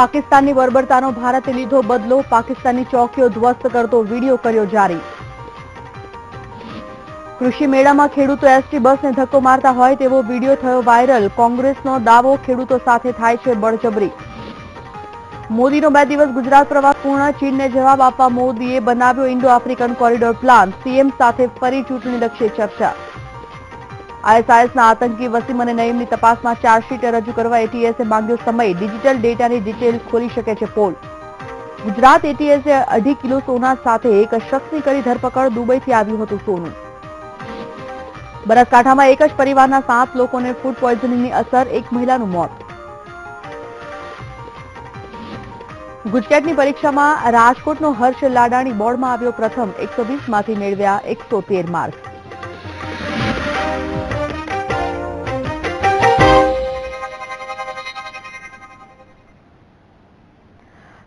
પાકિસ્તાનની બર્બરતાનો ભારતે લીધો બદલો, પાકિસ્તાની ચોકીઓ ધ્વસ્ત કરતો વિડીયો કર્યો જારી। કૃષિ મેળામાં ખેડૂતો એસટી બસને ધક્કો મારતા હોય તેવો વિડીયો થયો વાયરલ, કોંગ્રેસનો દાવો ખેડૂતો સાથે થાય છે બળજબરી। મોદીનો 2 દિવસ ગુજરાત પ્રવાસ પૂર્ણ, ચીનને જવાબ આપવા મોદીએ બનાવ્યો Indo African corridor plan, CM સાથે ફરી ચૂંટણીલક્ષી ચર્ચા। આઈએસઆઈએસના આતંકી વસીમ અને નઈમની તપાસમાં ચાર્જશીટ રજૂ કરવા એટીએસે માંગ્યો સમય, ડિજિટલ ડેટાની ડિટેલ ખોલી શકે છે પોલ। ગુજરાત એટીએસે 2.5 કિલો સોના સાથે એક શખ્સની કરી ધરપકડ, દુબઈથી આવ્યું હતું સોનું। બનાસકાંઠામાં એક જ પરિવારના 7 લોકોને ફૂડ પોઈઝનિંગની અસર, એક મહિલાનું મોત। ગુજકેટની પરીક્ષામાં રાજકોટનો હર્ષ લાડાણી બોર્ડમાં આવ્યો પ્રથમ, 120માંથી મેળવ્યા 113 માર્ક।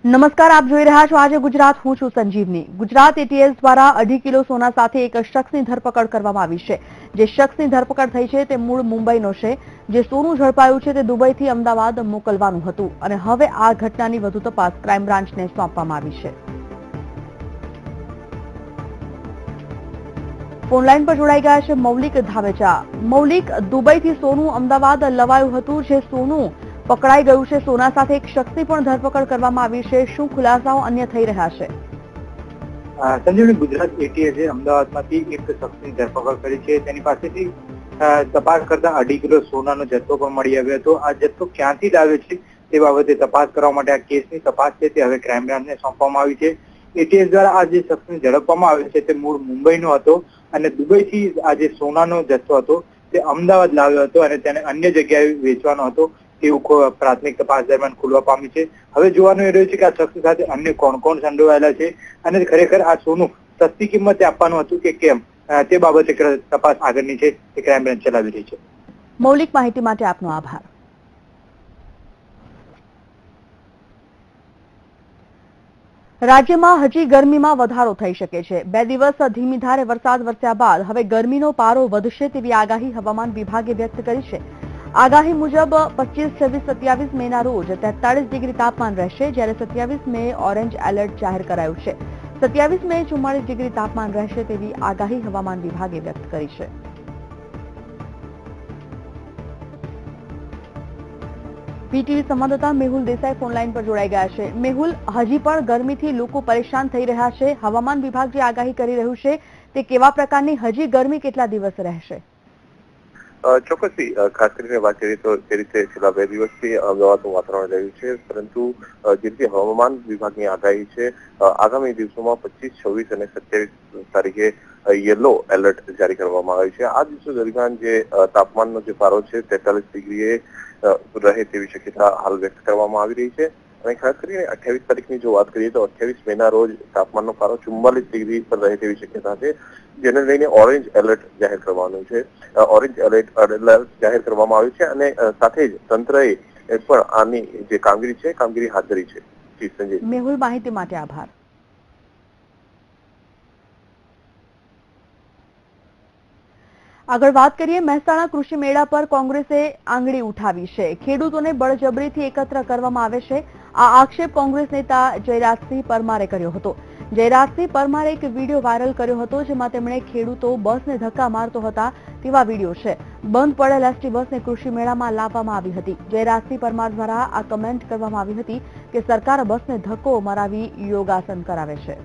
નમસ્કાર, આપ જોઈ રહ્યા છો આજે ગુજરાત, હું છું સંજીવની। ગુજરાત એટીએસ દ્વારા 2.5 કિલો સોના સાથે એક શખ્સની ધરપકડ કરવામાં આવી છે। જે શખ્સની ધરપકડ થઈ છે તે મૂળ મુંબઈનો છે। જે સોનું ઝડપાયું છે તે દુબઈથી અમદાવાદ મોકલવાનું હતું અને હવે આ ઘટનાની વધુ તપાસ ક્રાઇમ બ્રાન્ચને સોંપવામાં આવી છે। ફોનલાઈન પર જોડાઈ ગયા છે મૌલિક ધામેચા। મૌલિક, દુબઈથી સોનું અમદાવાદ લવાયું હતું, જે સોનું પકડાઈ ગયું છે, સોના સાથે એક શખ્સની પણ ધરપકડ કરવામાં આવી છે, શું ખુલાસાઓ અન્ય થઈ રહ્યા છે? સંજીવની, ગુજરાત એટીએસે અમદાવાદમાંથી એક શખ્સની ધરપકડ કરી છે। તેની પાસેથી તપાસ કરતા 2.5 કિલો સોનાનો જથ્થો પણ મળી આવ્યો હતો। આ જથ્થો ક્યાંથી લાવ્યો છે તે બાબતે તપાસ કરવા માટે આ કેસની તપાસ છે તે હવે ક્રાઇમ બ્રાન્ચને સોંપવામાં આવી છે। એટીએસ દ્વારા આ જે શખ્સને ઝડપવામાં આવ્યો છે તે મૂળ મુંબઈનો હતો અને દુબઈથી આ જે સોનાનો જથ્થો હતો તે અમદાવાદ લાવ્યો હતો અને તેને અન્ય જગ્યાએ વેચવાનો હતો તેવું પ્રાથમિક તપાસ દરમિયાન ખુલવા પામી છે। હવે જોવાનું એ રહ્યું છે કે આ શખ્સ સાથે અન્ય કોણ કોણ સંડોવાયેલા છે અને ખરેખર આ સોનું સસ્તી કિંમતે આપવાનું હતું કે કેમ તે બાબતે તપાસ આગળની છે તે ક્રાઇમ બ્રાન્ચ ચલાવી રહી છે। મૌલિક, માહિતી માટે આપનો આભાર। રાજ્યમાં હજી ગરમીમાં વધારો થઈ શકે છે। 2 દિવસ ધીમી ધારે વરસાદ વરસ્યા બાદ હવે ગરમીનો પારો વધશે તેવી આગાહી હવામાન વિભાગે વ્યક્ત કરી છે। આગાહી મુજબ 25, 26, 27 મેના રોજ 43 ડિગ્રી તાપમાન રહેશે, જ્યારે 27 મે ઓરેન્જ એલર્ટ જાહેર કરાયું છે। 27 મે 44 ડિગ્રી તાપમાન રહેશે તેવી આગાહી હવામાન વિભાગે વ્યક્ત કરી છે। પીટીવી સંવાદદાતા મેહુલ દેસાઈ ફોનલાઈન પર જોડાઈ ગયા છે। મેહુલ, હજી પણ ગરમીથી લોકો પરેશાન થઈ રહ્યા છે, હવામાન વિભાગ જે આગાહી કરી રહ્યું છે તે કેવા પ્રકારની, હજી ગરમી કેટલા દિવસ રહેશે? ચોક્કસથી ખાસ કરીને વાત કરીએ તો જે રીતે છેલ્લા 2 દિવસથી અમદાવાદનું વાતાવરણ રહ્યું છે, પરંતુ જે રીતે હવામાન વિભાગની આગાહી છે, આગામી દિવસોમાં 25, 26 અને 27 તારીખે યલો એલર્ટ જારી કરવામાં આવ્યું છે। આ દિવસો દરમિયાન જે તાપમાનનો જે પારો છે 43 ડિગ્રીએ રહે તેવી શક્યતા હાલ વ્યક્ત કરવામાં આવી રહી છે અને ખાસ કરીને 28 તારીખની જો વાત કરીએ તો 28 મેના રોજ તાપમાનનો પારો 44 ડિગ્રી પર રહે તેવી શક્યતા છે, જેને લઈને ઓરેન્જ એલર્ટ જાહેર કરવાનું છે। ઓરેન્જ એલર્ટ જાહેર કરવામાં આવ્યું છે અને સાથે જ તંત્રએ પણ આની જે કામગીરી છે કામગીરી હાથ ધરી છે। જી સંજય। મેહુલ, માહિતી માટે આભાર। આગળ વાત કરીએ, મહેસાણા કૃષિ મેળા પર કોંગ્રેસે આંગળી ઉઠાવી છે। ખેડૂતોને બળજબરીથી એકત્ર કરવામાં આવે છે, આ આક્ષેપ કોંગ્રેસ નેતા જયરાજસિંહ પરમારે કર્યો હતો। જયરાજસિંહ પરમારે એક વિડીયો વાયરલ કર્યો હતો, જેમાં તેમણે ખેડૂતો બસને ધક્કા મારતો હતા તેવા વિડીયો છે। બંધ પડેલ એસટી બસને કૃષિ મેળામાં લાવવામાં આવી હતી। જયરાજસિંહ પરમાર દ્વારા આ કમેન્ટ કરવામાં આવી હતી કે સરકાર બસને ધક્કો મરાવી યોગાસન કરાવે છે।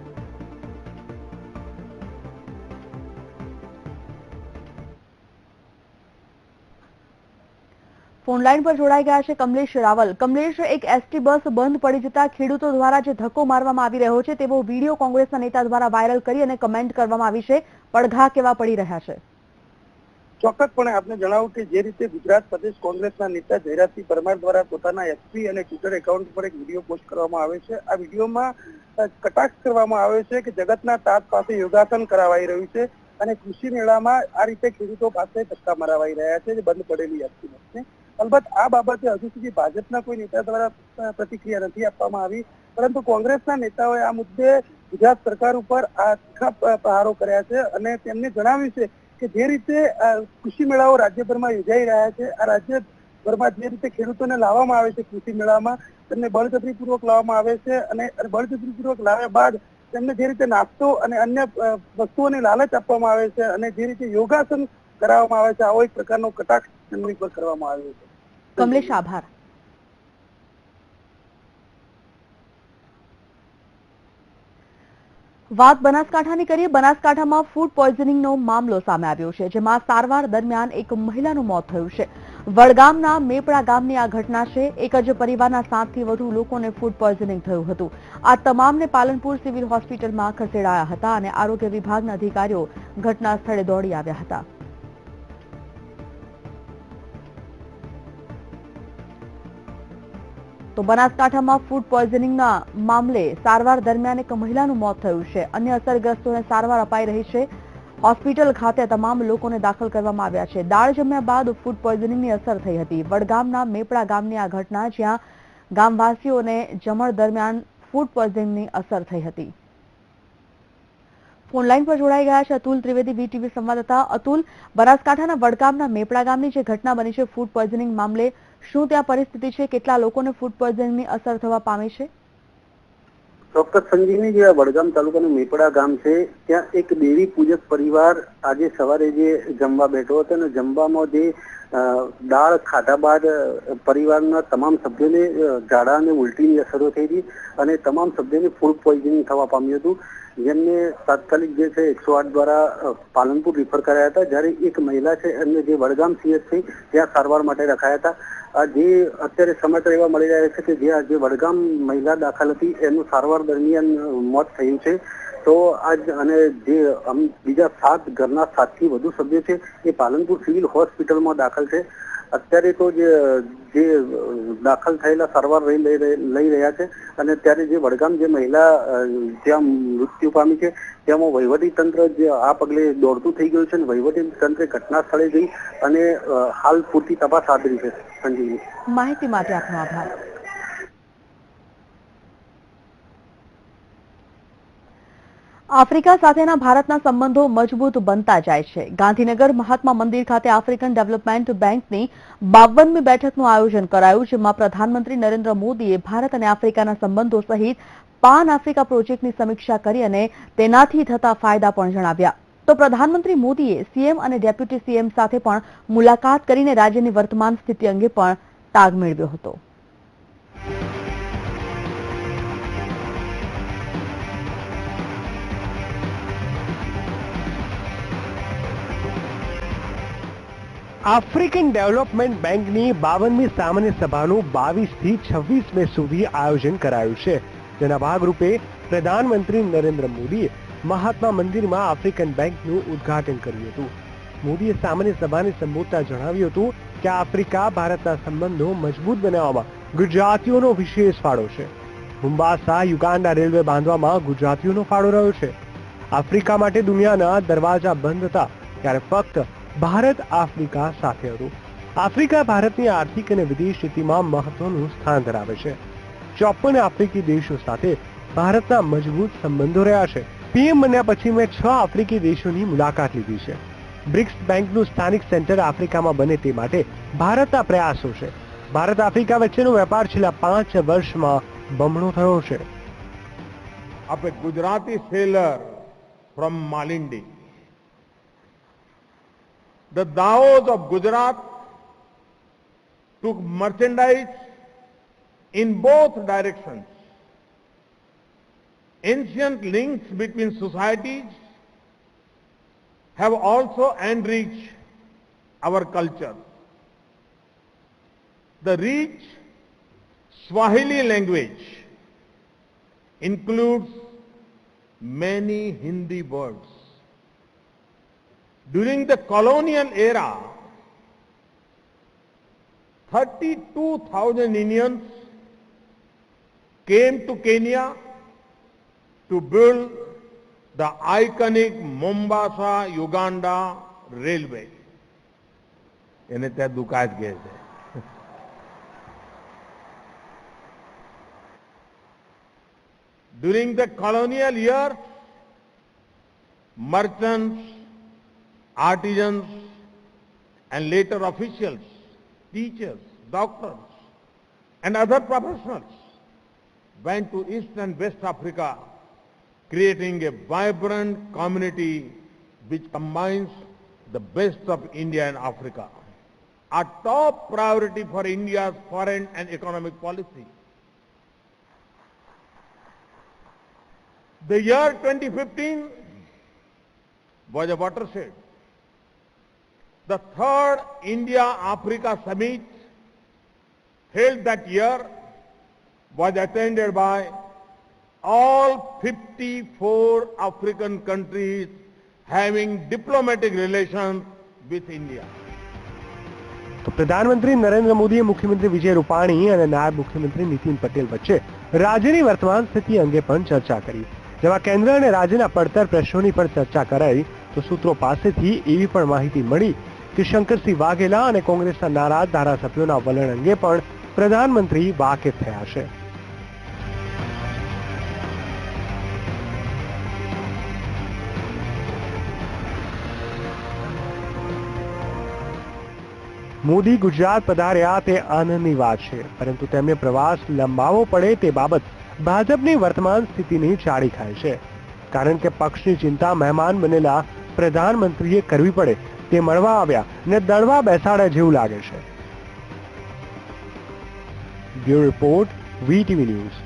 ફોનલાઈન પર જોડાઈ ગયા છે કમલેશ રાવલ। કમલેશ, એક એસટી બસ બંધ પડી જતા ખેડૂતો દ્વારા જે ધક્કો મારવામાં આવી રહ્યો છે તેવો વિડીયો કોંગ્રેસના નેતા દ્વારા વાયરલ કરી અને કમેન્ટ કરવામાં આવી છે, પડઘા કેવા પડી રહ્યા છે? ચોક્કસપણે આપને જણાવું કે જે રીતે ગુજરાત પ્રદેશ કોંગ્રેસના નેતા જયરાજસિંહ પરમાર દ્વારા પોતાના એફબી અને ટ્વિટર એકાઉન્ટ પર એક વિડીયો પોસ્ટ કરવામાં આવે છે। આ વિડીયોમાં કટાક્ષ કરવામાં આવે છે કે જગતના તાત પાસે યોગાસન કરાવાઈ રહ્યું છે અને કૃષિ મેળામાં આ રીતે ખેડૂતો પાસે ધક્કા મરાવાઈ રહ્યા છે બંધ પડેલી એસટી બસને। અલબત્ત આ બાબતે હજુ સુધી ભાજપના કોઈ નેતા દ્વારા પ્રતિક્રિયા નથી આપવામાં આવી, પરંતુ કોંગ્રેસના નેતાઓએ આ મુદ્દે ગુજરાત સરકાર ઉપર આકરા પ્રહારો કર્યા છે અને તેમને જણાવ્યું છે કે જે રીતે કૃષિ મેળાઓ રાજ્યભરમાં યોજાઈ રહ્યા છે, આ રાજ્ય દેશભરમાં જે રીતે ખેડૂતોને લાવવામાં આવે છે કૃષિ મેળામાં, તેમને બળજબરીપૂર્વક લાવવામાં આવે છે અને બળજબરીપૂર્વક લાવ્યા બાદ તેમને જે રીતે નાસ્તો અને અન્ય વસ્તુઓની લાલચ આપવામાં આવે છે અને જે રીતે યોગાસન કરાવવામાં આવે છે, આવો એક પ્રકારનો કટાક્ષ તેમની પર કરવામાં આવ્યો છે. કમલેશ, આભાર. વાત બનાસકાંઠાની કરીએ. બનાસકાંઠામાં ફૂડ પોઈઝનિંગનો મામલો સામે આવ્યો છે, જેમાં સારવાર દરમિયાન એક મહિલાનું મોત થયું છે. વડગામના મેપડા ગામની આ ઘટના છે. એક જ પરિવારના 7થી વધુ લોકોને ફૂડ પોઈઝનિંગ થયું હતું. આ તમામને પાલનપુર સિવિલ હોસ્પિટલમાં ખસેડાયા હતા અને આરોગ્ય વિભાગના અધિકારીઓ ઘટના સ્થળે દોડી આવ્યા હતા. તો બનાસકાંઠામાં ફૂડ પોઈઝનિંગના મામલે સારવાર દરમિયાન એક મહિલાનું મોત થયું છે. અન્ય અસરગ્રસ્તોને સારવાર અપાઈ રહી છે. હોસ્પિટલ ખાતે તમામ લોકોને દાખલ કરવામાં આવ્યા છે. દાળ જમ્યા બાદ ફૂડ પોઈઝનિંગની અસર થઈ હતી. વડગામના મેપડા ગામની આ ઘટના, જ્યાં ગામવાસીઓને જમણ દરમિયાન ફૂડ પોઈઝનિંગની અસર થઈ હતી. ફોનલાઈન પર જોડાઈ ગયા છે અતુલ ત્રિવેદી, વીટીવી સંવાદદાતા. અતુલ, બનાસકાંઠાના વડગામના મેપડા ગામની જે ઘટના બની છે ફૂડ પોઈઝનિંગ મામલે, શું ત્યાં પરિસ્થિતિ છે? કેટલા લોકોને ફૂડ પોઈઝનિંગની અસર થવા પામી છે? ચોક્કસ સંજીવની, જે વડગામ તાલુકાનું મેપડા ગામ છે, ત્યાં એક દેવી પૂજક પરિવાર આજે સવારે જે જમવા બેઠો હતો અને જમવામાં જે દાળ ખાધા બાદ પરિવારના તમામ સભ્યોને ઝાડા અને ઉલટીની અસરો થઈ હતી અને તમામ સભ્યોને ફૂડ પોઈઝનિંગ થવા પામ્યું હતું, જેમને તાત્કાલિક જે છે 108 દ્વારા પાલનપુર રિફર કરાયા હતા. જ્યારે એક મહિલા છે એમને જે વડગામ સીએચ છે ત્યાં સારવાર માટે રખાયા હતા. જે અત્યારે સમાચાર એવા મળી રહ્યા છે કે જે વડગામ મહિલા દાખલ હતી એનું સારવાર દરમિયાન મોત થયું છે. તો આજ અને જે બીજા 7 ઘરના 7થી વધુ સભ્યો છે એ પાલનપુર સિવિલ હોસ્પિટલમાં દાખલ છે. અત્યારે તો જે દાખલ થયેલા સારવાર લઈ રહ્યા છે અને અત્યારે જે વડગામ જે મહિલા જ્યાં મૃત્યુ પામી છે તેમાં વહીવટી તંત્ર જે આ પગલે દોડતું થઈ ગયું છે અને વહીવટી તંત્રે ઘટના સ્થળે જઈ અને હાલ પૂરતી તપાસ હાથ ધરી છે. સંજીવની, માહિતી માટે આપનો આભાર. આફ્રિકા સાથેના ભારતના સંબંધો મજબૂત બનતા જાય છે. ગાંધીનગર મહાત્મા મંદિર ખાતે આફ્રિકન ડેવલપમેન્ટ બેંકની 52મી બેઠકનું આયોજન કરાયું, જેમાં પ્રધાનમંત્રી નરેન્દ્ર મોદીએ ભારત અને આફ્રિકાના સંબંધો સહિત પાન આફ્રિકા પ્રોજેક્ટની સમીક્ષા કરી અને તેનાથી થતા ફાયદા પણ જણાવ્યા. તો પ્રધાનમંત્રી મોદીએ સીએમ અને ડેપ્યુટી સીએમ સાથે પણ મુલાકાત કરીને રાજ્યની વર્તમાન સ્થિતિ અંગે પણ તાગ મેળવ્યો હતો. આફ્રિકન ડેવલપમેન્ટ બેંકની 52મી સામાન્ય સભાનું 22થી 26 મે સુધી આયોજન કરાયું છે, જેના ભાગરૂપે પ્રધાનમંત્રી નરેન્દ્ર મોદીએ મહાત્મા મંદિરમાં આફ્રિકન બેંકનું ઉદ્ઘાટન કર્યું હતું. મોદીએ સામાન્ય સભાને સંબોધતા જણાવ્યું હતું કે આફ્રિકા ભારતના સંબંધો મજબૂત બનાવવામાં ગુજરાતીઓનો વિશેષ ફાળો છે. મુંબાસા યુગાન્ડા રેલવે બાંધવામાં ગુજરાતીઓનો ફાળો રહ્યો છે. આફ્રિકા માટે દુનિયાના દરવાજા બંધ હતા ત્યારે ફક્ત ભારત આફ્રિકા સાથે હતું. આફ્રિકા ભારતની આર્થિક અને વિદેશ નીતિમાં મહત્વનું સ્થાન ધરાવે છે. 54 આફ્રિકી દેશો સાથે ભારતના મજબૂત સંબંધો રહ્યા છે. પીએમ બન્યા પછી મેં 6 આફ્રિકી દેશોની મુલાકાત લીધી છે. બ્રિક્સ બેંકનું સ્થાનિક સેન્ટર આફ્રિકામાં બને તે માટે ભારતના પ્રયાસો છે. ભારત આફ્રિકા વચ્ચેનો વેપાર છેલ્લા 5 વર્ષમાં બમણો થયો છે. अब एक Gujarati seller from Malindi. The Daos of Gujarat took merchandise in both directions. Ancient links between societies have also enriched our culture. The rich Swahili language includes many Hindi words. During the colonial era, 32,000 Indians came to Kenya to build the iconic Mombasa-Uganda railway. એને ત્યાં દુકાળ કહે છે. During the colonial years, merchants, artisans, and later officials, teachers doctors, and other professionals went to East and West Africa, creating a vibrant community which combines the best of India and Africa. A top priority for India's foreign and economic policy. The year 2015 was a watershed. The third India-Africa summit held that year was attended by all 54 African countries having diplomatic relations with India. તો પ્રધાનમંત્રી નરેન્દ્ર મોદીએ મુખ્યમંત્રી વિજય રૂપાણી અને નાયબ મુખ્યમંત્રી નીતિન પટેલ વચ્ચે રાજ્યની વર્તમાન સ્થિતિ અંગે પણ ચર્ચા કરી, જેમાં કેન્દ્ર અને રાજ્યના પડતર પ્રશ્નોની પણ ચર્ચા કરાઈ. તો સૂત્રો પાસેથી એવી પણ માહિતી મળી કે શંકરસિંહ વાઘેલા અને કોંગ્રેસના નારાજ ધારાસભ્યોના વલણ અંગે પણ પ્રધાનમંત્રી વાકેફ થયા છે. મોદી ગુજરાત પધાર્યા તે આનંદની વાત છે, પરંતુ તેમને પ્રવાસ લંબાવવો પડે તે બાબત ભાજપની વર્તમાન સ્થિતિની ચાળી ખાય છે. કારણ કે પક્ષની ચિંતા મહેમાન બનેલા પ્રધાનમંત્રીએ કરવી પડે તે મળવા આવ્યા ને દળવા બેસાડ્યા જેવું લાગે છે. Bureau report, VTV news.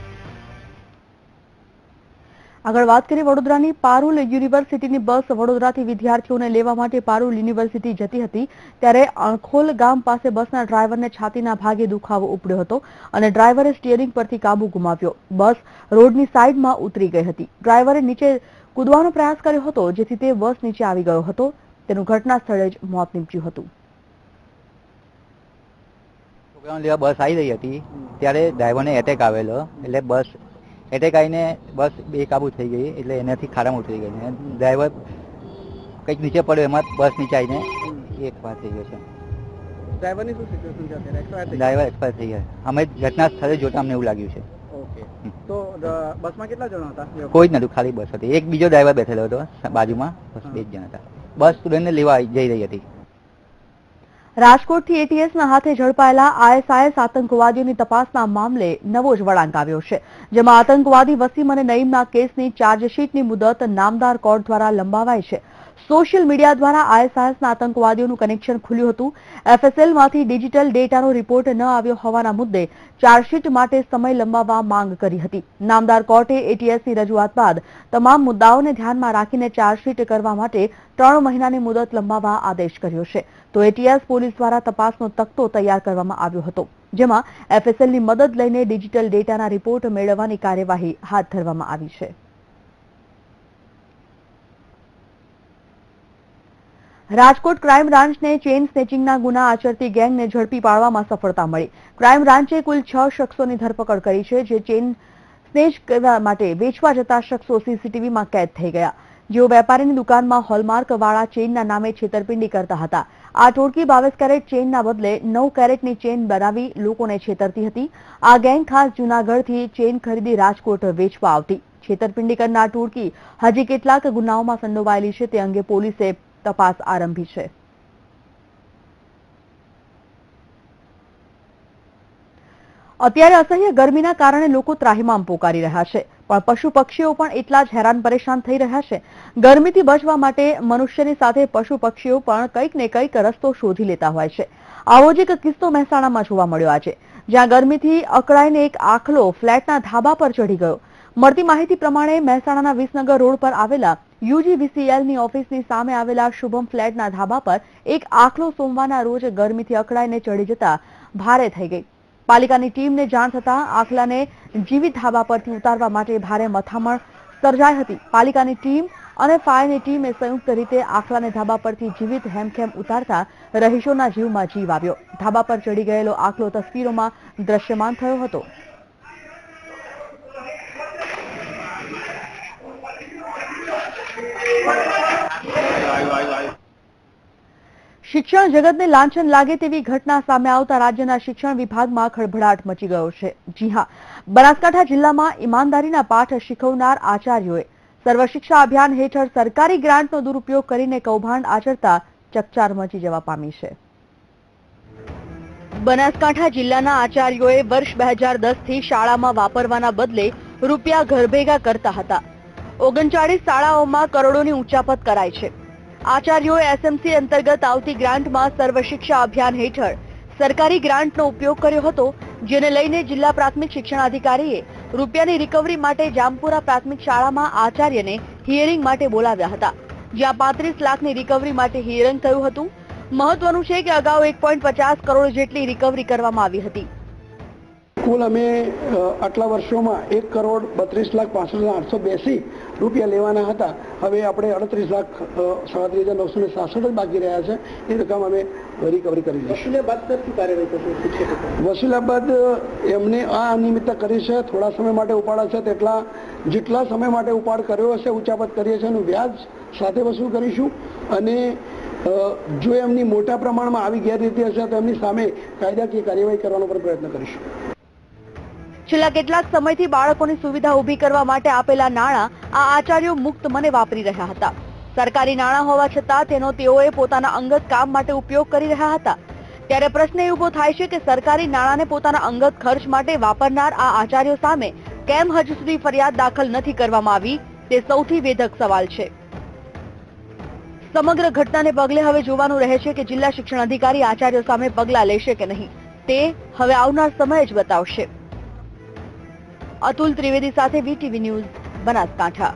આગળ વાત કરીએ વડોદરાની પારુલ યુનિવર્સિટીની બસ વડોદરાથી વિદ્યાર્થીઓને લેવા માટે પારુલ યુનિવર્સિટી જતી હતી ત્યારે અણખોલ ગામ પાસે બસના ડ્રાઈવરને છાતીના ભાગે દુખાવો ઉપડ્યો હતો અને ડ્રાઈવરે સ્ટીયરિંગ પરથી કાબુ ગુમાવ્યો. બસ રોડની સાઈડમાં ઉતરી ગઈ હતી. ડ્રાઈવરે નીચે કૂદવાનો પ્રયાસ કર્યો હતો, જેથી તે બસ નીચે આવી ગયો હતો. તેનું ઘટના સ્થળે જ મોત નીપજ્યું હતું. છોકરાઓને લેવા બસ આવી રહી હતી ત્યારે ડ્રાઈવરને એટેક આવેલો, એટલે બસ એટેક આવીને બસ બેકાબુ થઈ ગઈ, એટલે એનાથી ખાડામાં ઉતરી ગઈ. ડ્રાઈવર કંઈક નીચે પડ્યો, એમાં બસ નીચે આવીને એક્સપાયર થઈ ગયો છે. ડ્રાઈવરની શું સિચ્યુએશન છે અત્યારે? ડ્રાઈવર એક્સપાયર થઈ ગયા. અમે ઘટના સ્થળે જોતા અમને એવું લાગ્યું છે. ઓકે, તો બસમાં કેટલા જણા હતા? કોઈ જ નતું, ખાલી બસ હતી. એક બીજો ડ્રાઈવર બેઠેલો હતો બાજુમાં, બસ 2 જ જણા હતા. બસ સ્ટુડન્ટને લેવા જઈ રહી હતી. રાજકોટથી એટીએસના હાથે ઝડપાયેલા આઈએસઆઈએસ આતંકવાદીઓની તપાસના મામલે નવો જ વળાંક આવ્યો છે, જેમાં આતંકવાદી વસીમ અને નઈમના કેસની ચાર્જશીટની મુદત નામદાર કોર્ટ દ્વારા લંબાવાઈ છે. સોશિયલ મીડિયા દ્વારા આઈએસઆઈએસના આતંકવાદીઓનું કનેક્શન ખુલ્યું હતું. એફએસએલમાંથી ડિજિટલ ડેટાનો રિપોર્ટ ન આવ્યો હોવાના મુદ્દે ચાર્જશીટ માટે સમય લંબાવવા માંગ કરી હતી. નામદાર કોર્ટે એટીએસની રજૂઆત બાદ તમામ મુદ્દાઓને ધ્યાનમાં રાખીને ચાર્જશીટ કરવા માટે 3 મહિનાની મુદત લંબાવવા આદેશ કર્યો છે. તો એટીએસ પોલીસ દ્વારા તપાસનો તખતો તૈયાર કરવામાં આવ્યો હતો, જેમાં એફએસએલની મદદ લઈને ડિજિટલ ડેટાના રિપોર્ટ મેળવવાની કાર્યવાહી હાથ ધરવામાં આવી છે. રાજકોટ ક્રાઇમ બ્રાન્ચને ચેઇન સ્નેચિંગના ગુના આચરતી ગેંગને ઝડપી પાડવામાં સફળતા મળી. ક્રાઇમ બ્રાન્ચે કુલ 6 શખ્સોની ધરપકડ કરી છે, જે ચેઇન સ્નેચ કરવા માટે વેચવા જતા શખ્સો સીસીટીવીમાં કેદ થઈ ગયા, જેઓ વેપારીની દુકાનમાં હોલમાર્ક વાળા ચેઇનના નામે છેતરપિંડી કરતા હતા. આ ટોળકી 22 કેરેટ ચેઇનના બદલે 9 કેરેટની ચેઇન બનાવી લોકોને છેતરતી હતી. આ ગેંગ ખાસ જૂનાગઢથી ચેઇન ખરીદી રાજકોટ વેચવા આવતી. છેતરપિંડી કરનાર ટોળકી હજી કેટલાક ગુનાઓમાં સંડોવાયેલી છે, તે અંગે પોલીસે તપાસ આરંભી છે. અત્યારે અસહ્ય ગરમીના કારણે લોકો ત્રાહિમામ પોકારી રહ્યા છે, પણ પશુ પક્ષીઓ પણ એટલા જ હેરાન પરેશાન થઈ રહ્યા છે. ગરમીથી બચવા માટે મનુષ્યની સાથે પશુ પક્ષીઓ પણ કંઈક ને કંઈક રસ્તો શોધી લેતા હોય છે. આવો જ એક કિસ્સો મહેસાણામાં જોવા મળ્યો આજે, જ્યાં ગરમીથી અકળાઈને એક આખલો ફ્લેટના ધાબા પર ચઢી ગયો. મળતી માહિતી પ્રમાણે મહેસાણાના વિસનગર રોડ પર આવેલા યુજીવીસીએલની ઓફિસની સામે આવેલા શુભમ ફ્લેટના ધાબા પર એક આખલો સોમવારના રોજ ગરમીથી અકળાઈને ચડી જતા ભારે થઈ ગઈ. પાલિકાની ટીમને જાણ થતા આખલાને જીવિત ધાબા પરથી ઉતારવા માટે ભારે મથામણ સર્જાઈ હતી. પાલિકાની ટીમ અને ફાયરની ટીમે સંયુક્ત રીતે આખલાને ધાબા પરથી જીવિત હેમખેમ ઉતારતા રહીશોના જીવમાં જીવ આવ્યો. ધાબા પર ચડી ગયેલો આખલો તસવીરોમાં દ્રશ્યમાન થયો હતો. શિક્ષણ જગતને લાંછન લાગે તેવી ઘટના સામે આવતા રાજ્યના શિક્ષણ વિભાગમાં ખળભળાટ મચી ગયો છે. જી હા, બનાસકાંઠા જિલ્લામાં ઈમાનદારીના પાઠ શીખવનાર આચાર્યોએ સર્વ શિક્ષા અભિયાન હેઠળ સરકારી ગ્રાન્ટનો દુરુપયોગ કરીને કૌભાંડ આચરતા ચકચાર મચી જવા પામી છે. બનાસકાંઠા જિલ્લાના આચાર્યોએ વર્ષ 2010થી શાળામાં વાપરવાના બદલે રૂપિયા ઘર ભેગા કરતા હતા. 39 શાળાઓમાં કરોડોની ઉચાપત કરાઈ છે. આચાર્યોએ એસએમસી અંતર્ગત આવતી ગ્રાન્ટમાં સર્વ શિક્ષા અભિયાન હેઠળ સરકારી ગ્રાન્ટનો ઉપયોગ કર્યો હતો, જેને લઈને જિલ્લા પ્રાથમિક શિક્ષણાધિકારીએ રૂપિયાની રિકવરી માટે જામપુરા પ્રાથમિક શાળામાં આચાર્યને હિયરિંગ માટે બોલાવ્યા હતા, જ્યાં 35 લાખની રિકવરી માટે હિયરિંગ થયું હતું. મહત્વનું છે કે અગાઉ 1.50 કરોડ જેટલી રિકવરી કરવામાં આવી હતી. કુલ અમે આટલા વર્ષોમાં 1,32,65,882 રૂપિયા લેવાના હતા. હવે આપણે 38,37,967 જ બાકી રહ્યા છે. એ રકમ અમે રિકવરી કરી લઈશું. વસૂલ્યા બાદ એમને આ અનિયમિતતા કરી છે. થોડા સમય માટે ઉપાડા છે, જેટલા સમય માટે ઉપાડ કર્યો હશે, ઉચાપત કરીએ છીએ, એનું વ્યાજ સાથે વસૂલ કરીશું. અને જો એમની મોટા પ્રમાણમાં આવી ગેરરીતિ હશે તો એમની સામે કાયદાકીય કાર્યવાહી કરવાનો પણ પ્રયત્ન કરીશું. છેલ્લા કેટલાક સમયથી બાળકોની સુવિધા ઊભી કરવા માટે આપેલા નાણાં આ આચાર્યો મુક્ત મને વાપરી રહ્યા હતા. સરકારી નાણાં હોવા છતાં તેનો તેઓએ પોતાના અંગત કામ માટે ઉપયોગ કરી રહ્યા હતા. ત્યારે પ્રશ્ન એ ઉભો થાય છે કે સરકારી નાણાંને પોતાના અંગત ખર્ચ માટે વાપરનાર આ આચાર્યો સામે કેમ હજુ સુધી ફરિયાદ દાખલ નથી કરવામાં આવી, તે સૌથી વેધક સવાલ છે. સમગ્ર ઘટનાને પગલે હવે જોવાનું રહે છે કે જિલ્લા શિક્ષણ અધિકારી આચાર્યો સામે પગલાં લેશે કે નહીં, તે હવે આવનાર સમય જ બતાવશે. અતુલ ત્રિવેદી સાથે વીટીવી ન્યૂઝ, બનાસકાંઠા.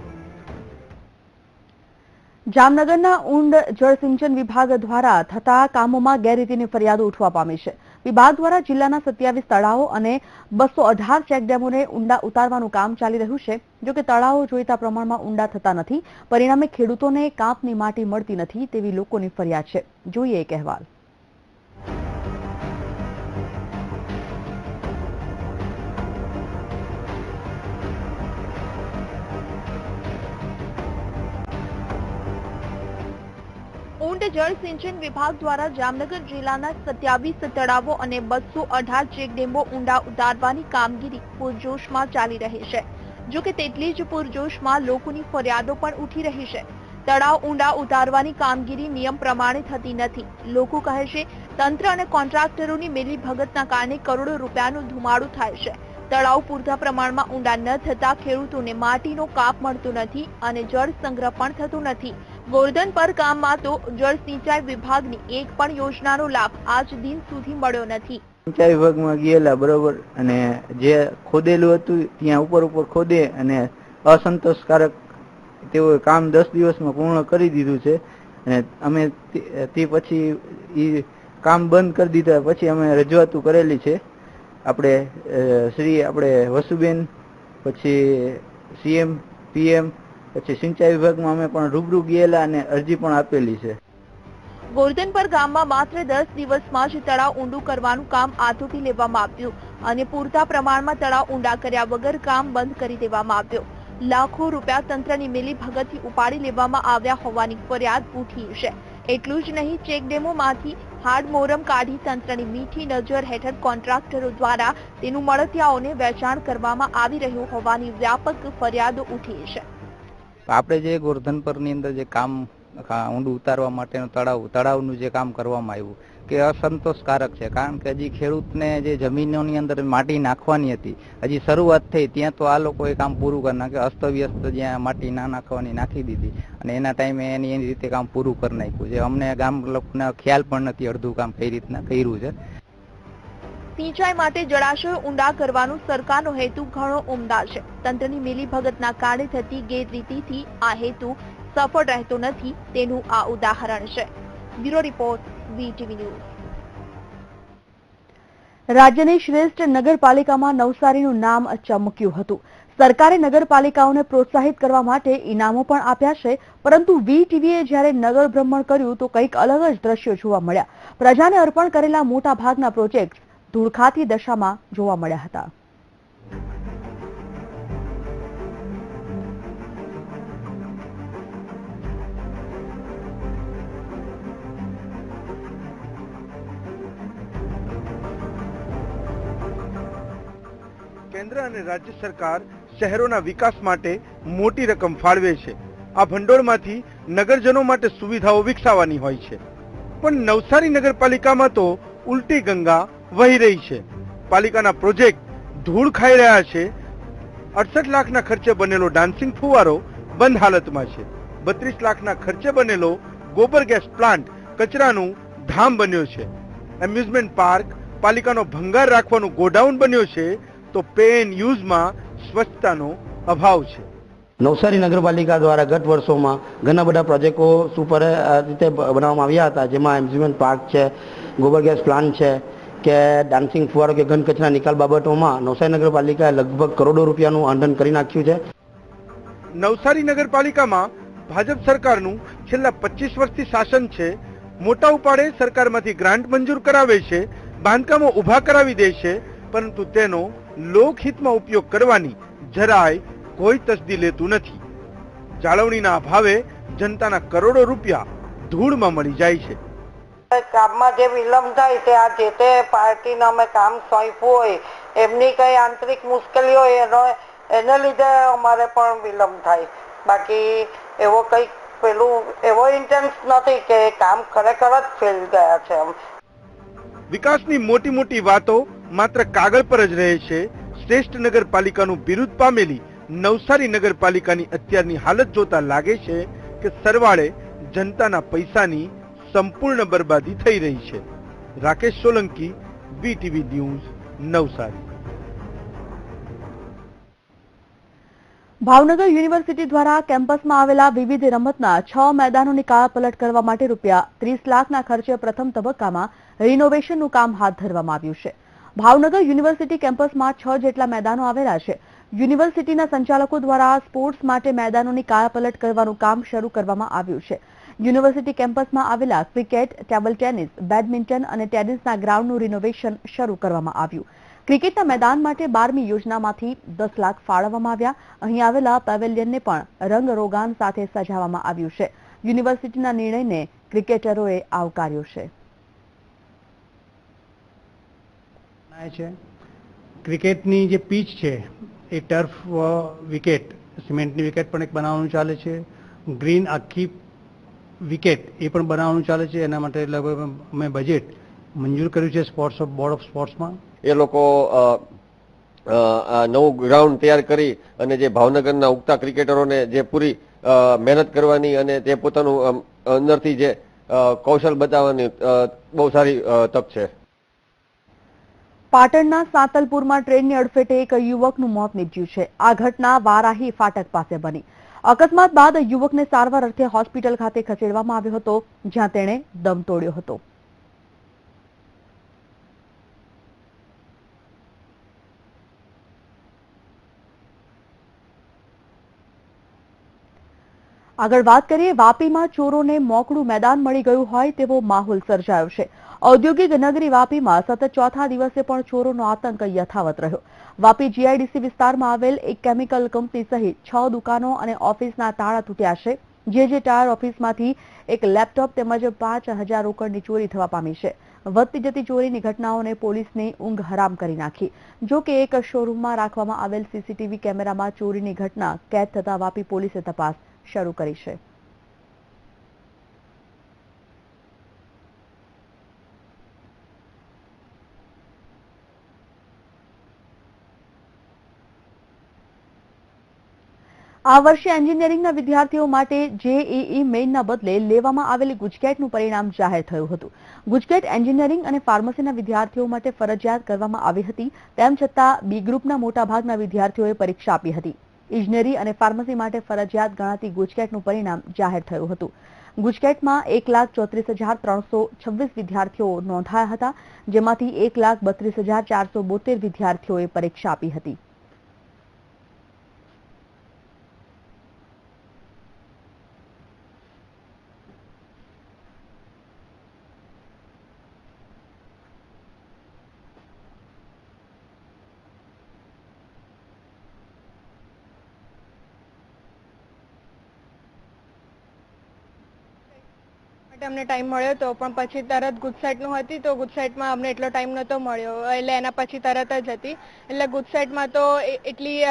જામનગરના ઊંડ જળસિંચન વિભાગ દ્વારા થતા કામોમાં ગેરરીતિની ફરિયાદો ઉઠવા પામી છે. વિભાગ દ્વારા જિલ્લાના 27 તળાવો અને 218 ચેકડેમોને ઊંડા ઉતારવાનું કામ ચાલી રહ્યું છે. જોકે તળાવો જોઈતા પ્રમાણમાં ઊંડા થતા નથી, પરિણામે ખેડૂતોને કાપની માટી મળતી નથી તેવી લોકોની ફરિયાદ છે. જોઈએ એક અહેવાલ. ઊંડ જળ સિંચન વિભાગ દ્વારા જામનગર જિલ્લાના 27 તળાવો અને 218 ચેકડેમો ઊંડા ઉતારવાની કામગીરી પૂરજોશમાં ચાલી રહી છે. જોકે તેટલી જ પૂરજોશમાં લોકોની ફરિયાદો પણ ઉઠી રહી છે. તળાવ ઊંડા ઉતારવાની કામગીરી નિયમ પ્રમાણે થતી નથી. લોકો કહે છે તંત્ર અને કોન્ટ્રાક્ટરોની મિલીભગતના કારણે કરોડો રૂપિયાનું ધુમાડું થાય છે. તળાવ પૂરતા પ્રમાણમાં ઊંડા ન થતા ખેડૂતોને માટીનો કાપ મળતો નથી અને જળ સંગ્રહ પણ થતો નથી. ગોરધન પર ગામમાં તો જળ સિંચાઈ વિભાગની એક પણ યોજનાનો લાભ આજ દિન સુધી મળ્યો નથી. સિંચાઈ વિભાગમાં ગયેલા બરોબર, અને જે ખોદેલું હતું ત્યાં ઉપર ખોદે અને અસંતોષકારક તેઓ કામ 10 દિવસમાં પૂર્ણ કરી દીધું છે. અને અમે તે પછી એ કામ બંધ કરી દીધા. પછી અમે રજૂઆતો કરેલી છે આપણે વસુબેન, પછી સીએમ પીએમ, પછી સિંચાઈ વિભાગમાં અમે પણ રૂબરૂ ગયેલા અને અરજી પણ આપેલી છે. ગોરધન પર ગામમાં માત્ર 10 દિવસમાં જ તળાવ ઊંડું કરવાનું કામ આટોપી લેવામાં આવ્યું અને પૂરતા પ્રમાણમાં તળાવ ઊંડા કર્યા વગર કામ બંધ કરી દેવામાં આવ્યું. લાખો રૂપિયા તંત્રની મિલીભગતથી ઉપાડી લેવામાં આવ્યા હોવાની ફરિયાદ ઉઠી છે. એટલું જ નહીં, ચેકડેમોમાંથી હાડમોરમ કાઢી તંત્રની મીઠી નજર હેઠળ કોન્ટ્રાક્ટરો દ્વારા તેનું મળતિયાઓને વેચાણ કરવામાં આવી રહ્યું હોવાની વ્યાપક ફરિયાદો ઉઠી છે. આપણે જે ગોરધન પરની અંદર જે કામ ઊંડું ઉતારવા માટેનું તળાવનું જે કામ કરવામાં આવ્યું કે અસંતોષકારક છે. કારણ કે હજી ખેડૂતને જે જમીનોની અંદર માટી નાખવાની હતી, હજી શરૂઆત થઈ ત્યાં તો આ લોકોએ કામ પૂરું કરી નાખ્યું. અસ્તવ્યસ્ત જ્યાં માટી ના નાખવાની નાખી દીધી અને એના ટાઈમે એની રીતે કામ પૂરું કરી નાખ્યું છે. અમને ગામ લોકોને ખ્યાલ પણ નથી અડધું કામ કઈ રીતના કર્યું છે. સિંચાઈ માટે જળાશયો ઊંડા કરવાનો સરકારનો હેતુ ઘણો ઉમદા છે. તંત્રની મિલીભગતના કારણે થતી ગેરરીતિથી આ હેતુ સફળ રહેતો નથી, તેનું આ ઉદાહરણ છે. Bureau report, VTV news. રાજ્યની શ્રેષ્ઠ નગરપાલિકામાં નવસારીનું નામ ચમક્યું હતું. સરકારે નગરપાલિકાઓને પ્રોત્સાહિત કરવા માટે ઇનામો પણ આપ્યા છે, પરંતુ વીટીવીએ જ્યારે નગર ભ્રમણ કર્યું તો કંઈક અલગ જ દ્રશ્યો જોવા મળ્યા. પ્રજાને અર્પણ કરેલા મોટા ભાગના પ્રોજેક્ટ ધૂળખાતી દશામાં જોવા મળ્યા હતા. કેન્દ્ર અને રાજ્ય સરકાર શહેરોના વિકાસ માટે મોટી રકમ ફાળવે છે. આ ભંડોળમાંથી નગરજનો માટે સુવિધાઓ વિકસાવવાની હોય છે. પણ નવસારી નગરપાલિકામાં તો ઉલટી ગંગા વહી રહી છે. પાલિકાના પ્રોજેક્ટ ધૂળ ખાઈ રહ્યા છે. 68 લાખના ખર્ચે બનેલો ડાન્સિંગ ફુવારો બંધ હાલતમાં છે. 32 લાખના ખર્ચે બનેલો ગોબર ગેસ પ્લાન્ટ કચરાનું ધામ બન્યો છે. એમ્યુઝમેન્ટ પાર્ક પાલિકાનો ભંગાર રાખવાનું ગોડાઉન બન્યો છે, તો પે એન્ડ યુઝમાં સ્વચ્છતાનો અભાવ છે. નવસારી નગરપાલિકા દ્વારા ગત વર્ષોમાં ઘણા બધા પ્રોજેક્ટો સુપર રીતે બનાવવામાં આવ્યા હતા, જેમાં એમ્યુઝમેન્ટ પાર્ક છે, ગોબર ગેસ પ્લાન્ટ છે કે ડાન્સિંગ ફુવારો કે ઘન કચરા નિકાલ બાબતોમાં નવસારી નગરપાલિકાએ લગભગ કરોડો રૂપિયાનું આંદોલન કરી નાખ્યું છે. નવસારી નગરપાલિકામાં ભાજપ સરકારનું છેલ્લા 25 વર્ષથી શાસન છે. મોટા ઉપાડે સરકારમાંથી ગ્રાન્ટ મંજૂર કરાવે છે, બાંધકામો ઊભા કરાવી દે છે, પરંતુ તેનો લોકહિતમાં ઉપયોગ કરવાની જરાય કોઈ તસદી લેતું નથી. જાળવણીના અભાવે જનતાના કરોડો રૂપિયા ધૂળમાં મળી જાય છે. કામમાં જે વિલંબ થાય તે આ જે તે પાર્ટીને અમે કામ સોંપ્યું હોય એમની કઈ આંતરિક મુશ્કેલી હોય એને લીધે અમારે પણ વિલંબ થાય. બાકી એવો કઈ એવો ઇન્ટેન્સ નથી કે કામ ખરેખર જ ફેલ ગયા છે. વિકાસની મોટી મોટી વાતો માત્ર કાગળ પર જ રહે છે. શ્રેષ્ઠ નગરપાલિકાનું બિરુદ પામેલી નવસારી નગરપાલિકાની અત્યારની હાલત જોતા લાગે છે કે સરવાળે જનતાના પૈસાની સંપૂર્ણ બરબાદી થઈ રહી છે. Rakesh Solanki, VTV news, Navsari. Bhavnagar university દ્વારા કેમ્પસમાં આવેલા વિવિધ રમતના 6 મેદાનોની કાયાપલટ કરવા માટે રૂપિયા 30 લાખના ખર્ચે પ્રથમ તબક્કામાં રિનોવેશનનું કામ હાથ ધરવામાં આવ્યું છે. ભાવનગર યુનિવર્સિટી કેમ્પસમાં 6 જેટલા મેદાનો આવેલા છે. યુનિવર્સિટીના સંચાલકો દ્વારા સ્પોર્ટ્સ માટે મેદાનોની કાયાપલટ કરવાનું કામ શરૂ કરવામાં આવ્યું છે. યુનિવર્સિટી કેમ્પસમાં આવેલા ક્રિકેટ, ટેબલ ટેનિસ, બેડમિન્ટન અને ટેનિસના ગ્રાઉન્ડનું રિનોવેશન શરૂ કરવામાં આવ્યું. ક્રિકેટના મેદાન માટે 12મી યોજનામાંથી 10 લાખ ફાળવવામાં આવ્યા. અહીં આવેલા પેવેલિયનને પણ રંગરોગાન સાથે સજાવવામાં આવ્યું છે. યુનિવર્સિટીના નિર્ણયને ક્રિકેટરોએ આવકાર્યો છે. ક્રિકેટની જે પીચ છે એ ટર્ફ વિકેટ, સિમેન્ટની વિકેટ પણ એક બનાવવાનું ચાલે છે. ગ્રીન આખી વિકેટ એ પણ બનાવવાનું ચાલે છે. એના માટે લગભગ અમે બજેટ મંજૂર કર્યું છે સ્પોર્ટ્સ બોર્ડ ઓફ સ્પોર્ટ્સમાં. એ લોકો નવું ગ્રાઉન્ડ તૈયાર કરી અને જે ભાવનગરના ઉગતા ક્રિકેટરોને જે પૂરી મહેનત કરવાની અને તે પોતાનું અંદરથી જે કૌશલ બતાવવાની બહુ સારી તક છે. પાટણના સાંતલપુરમાં ટ્રેનની અડફેટે એક યુવકનું મોત નીપજ્યું છે. આ ઘટના વારાહી ફાટક પાસે બની. અકસ્માત બાદ યુવકને સારવાર અર્થે હોસ્પિટલ ખાતે ખસેડવામાં આવ્યો હતો, જ્યાં તેણે દમ તોડ્યો હતો. આગળ વાત કરીએ, વાપીમાં ચોરોને મોકળું મેદાન મળી ગયું હોય તેવો માહોલ સર્જાયો છે. ઔદ્યોગિક નગરી વાપીમાં સતત ચોથા દિવસે પણ ચોરોનો આતંક યથાવત રહ્યો. વાપી જીઆઈડીસી વિસ્તારમાં આવેલ એક કેમિકલ કંપની સહિત 6 દુકાનો અને ઓફિસના તાળા તૂટ્યા છે. જે ટાયર ઓફિસમાંથી એક લેપટોપ તેમજ 5,000 રોકડની ચોરી થવા પામી છે. વધતી જતી ચોરીની ઘટનાઓને પોલીસની ઊંઘ હરામ કરી નાખી. જો કે એક શોરૂમમાં રાખવામાં આવેલ સીસીટીવી કેમેરામાં ચોરીની ઘટના કેદ થતા વાપી પોલીસે તપાસ શરૂ કરી છે. આ વર્ષે એન્જિનિયરિંગના વિદ્યાર્થીઓ માટે જેઈઈ મેઇનના બદલે લેવામાં આવેલી ગુજકેટનું પરિણામ જાહેર થયું હતું. ગુજકેટ એન્જિનિયરિંગ અને ફાર્મસીના વિદ્યાર્થીઓ માટે ફરજિયાત કરવામાં આવી હતી. તેમ છતાં બી ગ્રુપના મોટાભાગના વિદ્યાર્થીઓએ પરીક્ષા આપી હતી. ઇજનેરી અને ફાર્મસી માટે ફરજિયાત ગણાતી ગુજકેટનું પરિણામ જાહેર થયું હતું. ગુજકેટમાં 1,34,326 વિદ્યાર્થીઓ નોંધાયા હતા, જેમાંથી 1,32,472 વિદ્યાર્થીઓએ પરીક્ષા આપી હતી. અમને ટાઈમ મળ્યો હતો પણ પછી તરત ગુજસેટનું હતી તો ગુજસેટમાં અમને એટલો ટાઈમ નહોતો મળ્યો એટલે એના પછી તરત જ હતી એટલે ગુજસેટમાં તો એટલી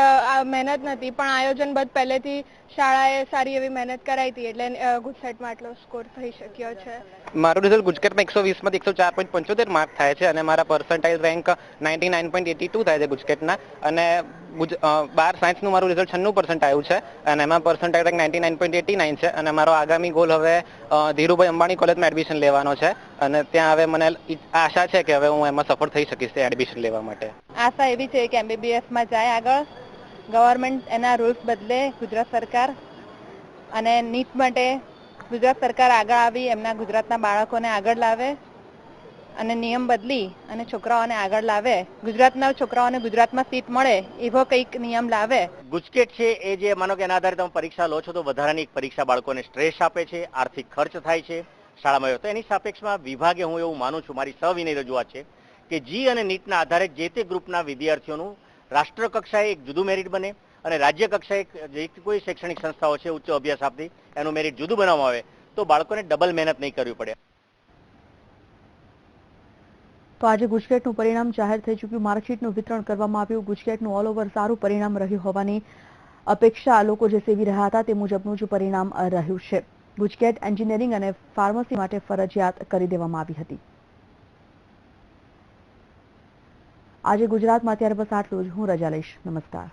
મહેનત નથી પણ આયોજનબદ્ધ પહેલેથી શાળાએ સારી એવી મહેનત કરાઈ હતી એટલે ગુજસેટમાં આટલો સ્કોર થઈ શક્યો છે. મારું રિઝલ્ટ ગુજકેટમાં 120 માંથી 104.75 માર્ક થાય છે અને મારા પર્સન્ટાઇલ રેન્ક 99.82 થાય છે ગુજકેટના અને 12 સાયન્સનું મારું રિઝલ્ટ 96% આવ્યું છે અને એમાં પર્સન્ટાઇલ રેન્ક 99.89 છે અને મારો આગામી ગોલ હવે ધીરુભાઈ અંબાણી કોલેજમાં એડમિશન લેવાનો છે અને ત્યાં હવે મને આશા છે કે હવે હું એમાં સફળ થઈ શકીશ એડમિશન લેવા માટે. આશા એવી છે કે MBBSમાં જાય આગળ, ગવર્મેન્ટ એના રૂલ્સ બદલે ગુજરાત સરકાર અને નીટ માટે ગુજરાત સરકાર આગળ આવી એમના ગુજરાતના બાળકોને આગળ લાવે અને નિયમ બદલી અને છોકરાઓને આગળ લાવે, ગુજરાતના છોકરાઓને ગુજરાતમાં સીટ મળે એવો કંઈક નિયમ લાવે. ગુજકેટ છે એ જે માનો કે એના આધારે તમે પરીક્ષા લો છો તો વધારાની એક પરીક્ષા બાળકોને સ્ટ્રેસ આપે છે, આર્થિક ખર્ચ થાય છે શાળામાં. તો એની સાપેક્ષમાં વિભાગે હું એવું માનું છું, મારી સવિનય રજૂઆત છે કે જી અને નીટના આધારે જે તે ગ્રુપના વિદ્યાર્થીઓનું રાષ્ટ્ર કક્ષાએ એક જુદું મેરિટ બને અને રાજ્ય કક્ષાએ જે કોઈ શૈક્ષણિક સંસ્થાઓ છે ઉચ્ચ અભ્યાસ આપતી એનું મેરિટ જુદું બનાવવામાં આવે તો બાળકોને ડબલ મહેનત નહીં કરવી પડે. તો આજે ગુજકેટનું પરિણામ જાહેર થઈ ચૂક્યું, માર્કશીટનું વિતરણ કરવામાં આવ્યું. ગુજકેટનું ઓલ ઓવર સારું પરિણામ રહ્યું હોવાની અપેક્ષા લોકો જે સેવી રહ્યા હતા તે મુજબનું જ પરિણામ રહ્યું છે. ગુજકેટ એન્જિનિયરિંગ અને ફાર્મસી માટે ફરજિયાત કરી દેવામાં આવી હતી. આજે ગુજરાતમાં અત્યારે બસ આટલું જ. હું રજા લઈશ. નમસ્કાર.